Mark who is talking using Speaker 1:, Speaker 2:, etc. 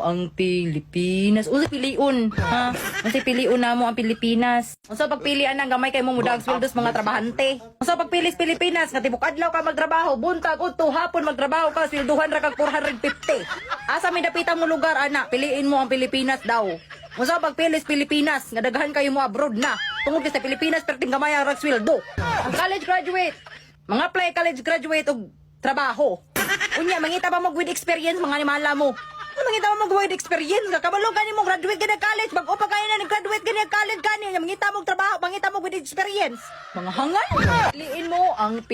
Speaker 1: ang Pilipinas. Unsa piliun, ha? Unsa piliun namo ang Pilipinas? Unsa pagpilian ng gamay kay mo mudag sweldos mga trabahante? Unsa pagpilis Pilipinas nga tibok adlaw ka magtrabaho, buntag udto hapon magtrabaho ka, swelduhan ra kag 450. Asa mi dapitan mo lugar ana? Piliin mo ang Pilipinas daw. Unsa pagpilis Pilipinas nga daghan kayo mo abroad na. Tungod kay sa Pilipinas perting gamay ang sweldo. Ang college graduate, mga apply college graduate og trabaho. Unya, mangita ba mag with experience mga animala mo? Ano mangita mo mag with experience? Kabalo gani mo graduate gani college, bag upa kaya na nag-graduate gani college gani, mangita mo trabaho, mangita mo with experience. Mga hangal. Piliin mo ang